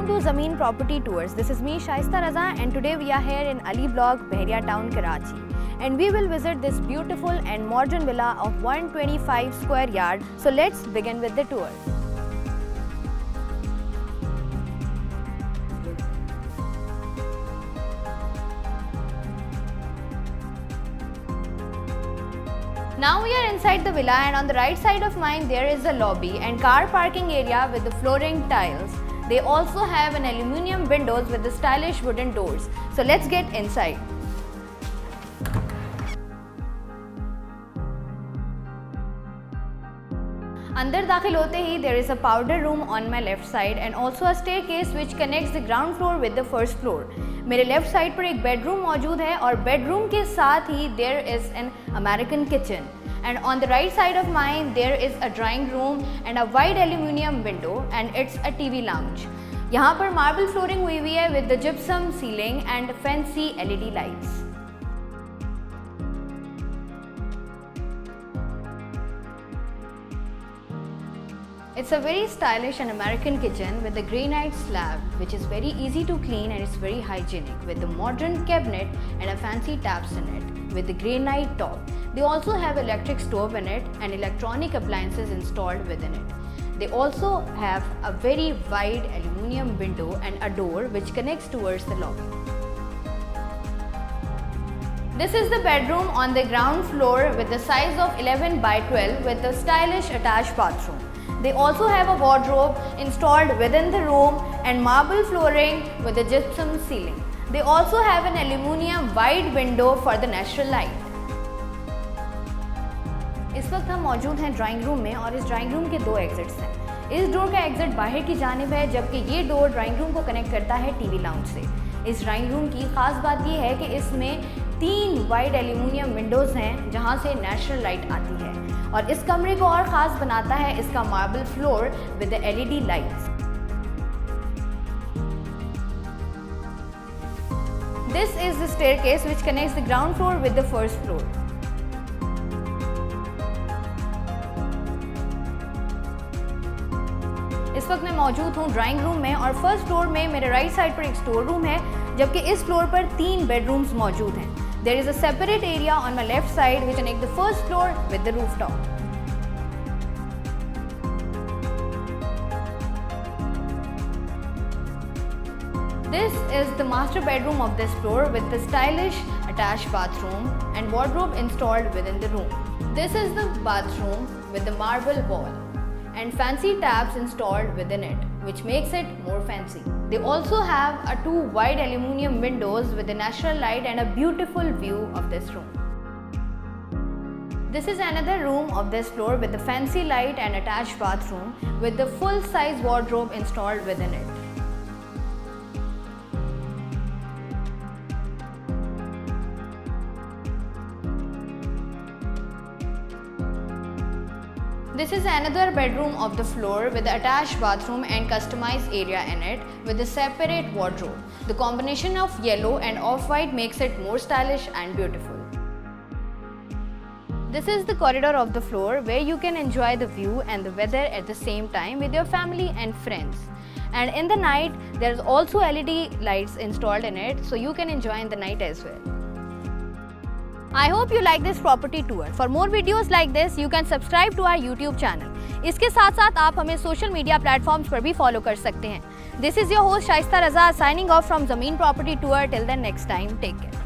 Welcome to Zameen Property Tours. This is me, Shaista Raza, and today we are here in Ali Block, Bahria Town, Karachi. And we will visit this beautiful and modern villa of 125 square yard. So let's begin with the tour. Now we are inside the villa, and on the right side of mine there is a lobby and car parking area with the flooring tiles. They also have an aluminium windows with the stylish wooden doors. So let's get inside. अंदर दाखिल होते ही there is a powder room on my left side and also a staircase which connects the ground floor with the first floor. मेरे left side पर एक bedroom मौजूद है और bedroom के साथ ही there is an American kitchen. And on the right side of mine there is a drawing room and a wide aluminium window and it's a TV lounge. यहाँ पर marble flooring हुई हुई है with the gypsum ceiling and fancy LED lights. It's a very stylish and American kitchen with a granite slab which is very easy to clean and it's very hygienic with the modern cabinet and a fancy taps in it with the granite top. They also have electric stove in it and electronic appliances installed within it. They also have a very wide aluminium window and a door which connects towards the lobby. This is the bedroom on the ground floor with the size of 11 by 12 with a stylish attached bathroom. They also have a wardrobe installed within the room and marble flooring with a gypsum ceiling. They also have an aluminium wide window for the natural light. इस वक्त हम मौजूद हैं drawing room में और इस drawing room के दो एग्जिट्स हैं। इस डोर का एग्जिट बाहर की जानिब है जबकि ये डोर ड्राइंग रूम को कनेक्ट करता है टीवी लाउंज से। इस ड्राइंग रूम की खास बात ये है कि इसमें 3 वाइड एल्यूमिनियम विंडोज़ हैं जहां से नेचुरल लाइट आती है और इस कमरे को और ख़ास बनाता है इसका marble floor with the LED lights. This is the staircase which connects the ground floor with the first floor. इस वक्त मैं मौजूद हूँ ड्राइंग रूम में और फर्स्ट फ्लोर में मेरे राइट साइड पर एक स्टोर रूम है जबकि इस फ्लोर पर 3 बेडरूम्स मौजूद हैं। There is a separate area on my left side which connects the first floor with the rooftop. This is the master bedroom of this floor with the stylish attached bathroom and wardrobe installed within the room. This is the bathroom with the marble wall and fancy taps installed within it, which makes it more fancy. They also have 2 wide aluminium windows with a natural light and a beautiful view of this room. This is another room of this floor with the fancy light and attached bathroom with the full-size wardrobe installed within it. This is another bedroom of the floor with the attached bathroom and customized area in it with a separate wardrobe. The combination of yellow and off-white makes it more stylish and beautiful. This is the corridor of the floor where you can enjoy the view and the weather at the same time with your family and friends. And in the night, there is also LED lights installed in it so you can enjoy in the night as well. I hope you like this property tour. For more videos like this, you can subscribe to our YouTube channel. इसके साथ साथ आप हमें social media platforms पर भी follow कर सकते हैं। This is your host Shaista Raza signing off from Zameen Property Tour. Till then, next time, take care.